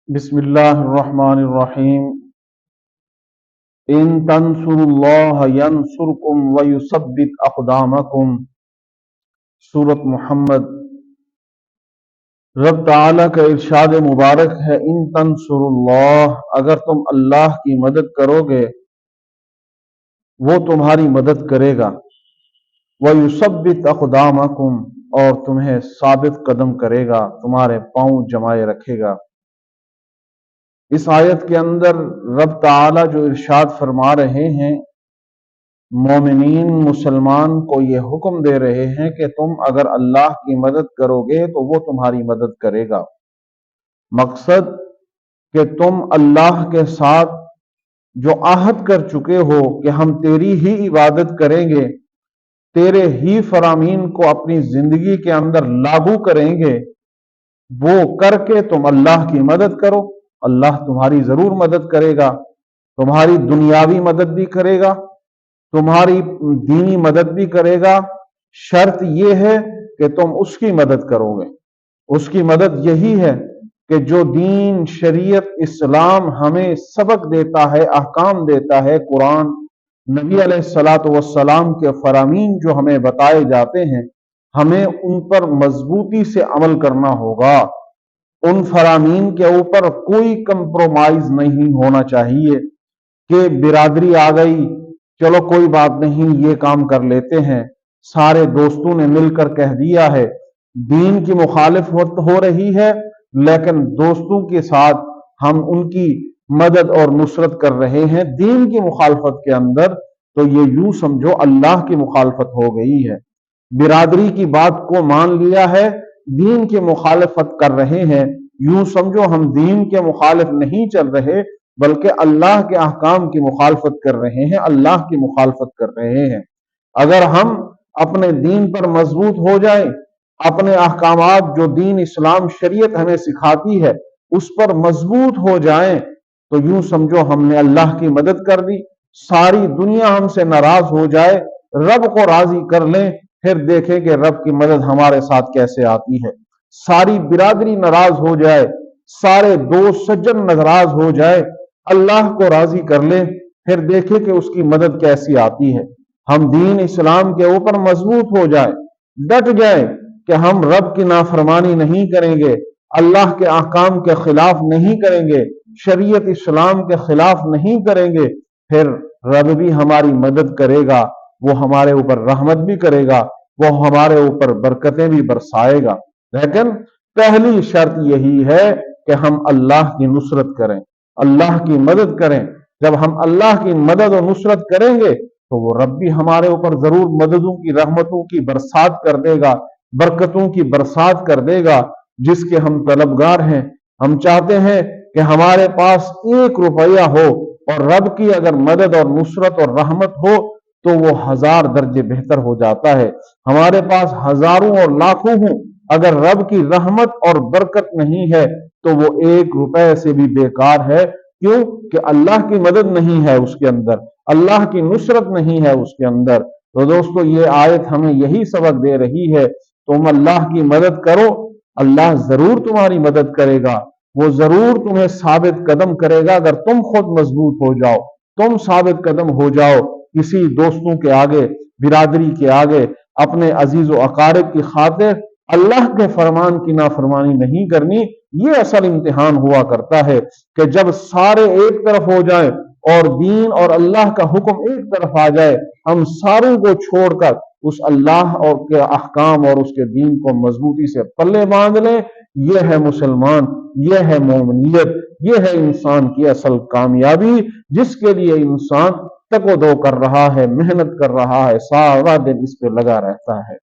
بسم اللہ الرحمن الرحیم۔ ان تنصروا اللہ ینصرکم ویثبت اقدامکم۔ سورۃ محمد۔ رب تعالیٰ کا ارشاد مبارک ہے، ان تنصروا اللہ، اگر تم اللہ کی مدد کرو گے وہ تمہاری مدد کرے گا، ویثبت اقدامکم، اور تمہیں ثابت قدم کرے گا، تمہارے پاؤں جمائے رکھے گا۔ اس آیت کے اندر رب تعالیٰ جو ارشاد فرما رہے ہیں، مومنین مسلمان کو یہ حکم دے رہے ہیں کہ تم اگر اللہ کی مدد کرو گے تو وہ تمہاری مدد کرے گا۔ مقصد کہ تم اللہ کے ساتھ جو عہد کر چکے ہو کہ ہم تیری ہی عبادت کریں گے، تیرے ہی فرامین کو اپنی زندگی کے اندر لاگو کریں گے، وہ کر کے تم اللہ کی مدد کرو، اللہ تمہاری ضرور مدد کرے گا، تمہاری دنیاوی مدد بھی کرے گا، تمہاری دینی مدد بھی کرے گا۔ شرط یہ ہے کہ تم اس کی مدد کرو گے۔ اس کی مدد یہی ہے کہ جو دین، شریعت، اسلام ہمیں سبق دیتا ہے، احکام دیتا ہے، قرآن، نبی علیہ الصلاۃ والسلام کے فرامین جو ہمیں بتائے جاتے ہیں، ہمیں ان پر مضبوطی سے عمل کرنا ہوگا۔ ان فرامین کے اوپر کوئی کمپرومائز نہیں ہونا چاہیے کہ برادری آ گئی، چلو کوئی بات نہیں، یہ کام کر لیتے ہیں، سارے دوستوں نے مل کر کہہ دیا ہے، دین کی مخالفت ہو رہی ہے لیکن دوستوں کے ساتھ ہم ان کی مدد اور نصرت کر رہے ہیں دین کی مخالفت کے اندر، تو یہ یوں سمجھو اللہ کی مخالفت ہو گئی ہے۔ برادری کی بات کو مان لیا ہے، دین کی مخالفت کر رہے ہیں، یوں سمجھو ہم دین کے مخالف نہیں چل رہے بلکہ اللہ کے احکام کی مخالفت کر رہے ہیں، اللہ کی مخالفت کر رہے ہیں۔ اگر ہم اپنے دین پر مضبوط ہو جائیں، اپنے احکامات جو دین، اسلام، شریعت ہمیں سکھاتی ہے اس پر مضبوط ہو جائیں، تو یوں سمجھو ہم نے اللہ کی مدد کر دی۔ ساری دنیا ہم سے ناراض ہو جائے، رب کو راضی کر لیں، پھر دیکھیں کہ رب کی مدد ہمارے ساتھ کیسے آتی ہے۔ ساری برادری ناراض ہو جائے، سارے دوست سجن ناراض ہو جائے، اللہ کو راضی کر لیں، پھر دیکھیں کہ اس کی مدد کیسی آتی ہے۔ ہم دین اسلام کے اوپر مضبوط ہو جائیں، ڈٹ جائیں کہ ہم رب کی نافرمانی نہیں کریں گے، اللہ کے احکام کے خلاف نہیں کریں گے، شریعت اسلام کے خلاف نہیں کریں گے، پھر رب بھی ہماری مدد کرے گا، وہ ہمارے اوپر رحمت بھی کرے گا، وہ ہمارے اوپر برکتیں بھی برسائے گا۔ لیکن پہلی شرط یہی ہے کہ ہم اللہ کی نصرت کریں، اللہ کی مدد کریں۔ جب ہم اللہ کی مدد و نصرت کریں گے تو وہ رب بھی ہمارے اوپر ضرور مددوں کی، رحمتوں کی برسات کر دے گا، برکتوں کی برسات کر دے گا، جس کے ہم طلبگار ہیں۔ ہم چاہتے ہیں کہ ہمارے پاس 1 روپیہ ہو اور رب کی اگر مدد اور نصرت اور رحمت ہو تو وہ 1000 درجے بہتر ہو جاتا ہے۔ ہمارے پاس ہزاروں اور لاکھوں ہوں، اگر رب کی رحمت اور برکت نہیں ہے تو وہ 1 روپے سے بھی بیکار ہے۔ کیوں کہ اللہ کی مدد نہیں ہے اس کے اندر، اللہ کی نصرت نہیں ہے اس کے اندر۔ تو دوستو، یہ آیت ہمیں یہی سبق دے رہی ہے، تم اللہ کی مدد کرو، اللہ ضرور تمہاری مدد کرے گا، وہ ضرور تمہیں ثابت قدم کرے گا اگر تم خود مضبوط ہو جاؤ، تم ثابت قدم ہو جاؤ، کسی دوستوں کے آگے، برادری کے آگے، اپنے عزیز و اقارب کی خاطر اللہ کے فرمان کی نافرمانی نہیں کرنی۔ یہ اصل امتحان ہوا کرتا ہے کہ جب سارے ایک طرف ہو جائیں اور دین اور اللہ کا حکم ایک طرف آ جائے، ہم ساروں کو چھوڑ کر اس اللہ اور کے احکام اور اس کے دین کو مضبوطی سے پلے باندھ لیں۔ یہ ہے مسلمان، یہ ہے مومنیت، یہ ہے انسان کی اصل کامیابی، جس کے لیے انسان تک و دو کر رہا ہے، محنت کر رہا ہے، سارا دن اس پہ لگا رہتا ہے۔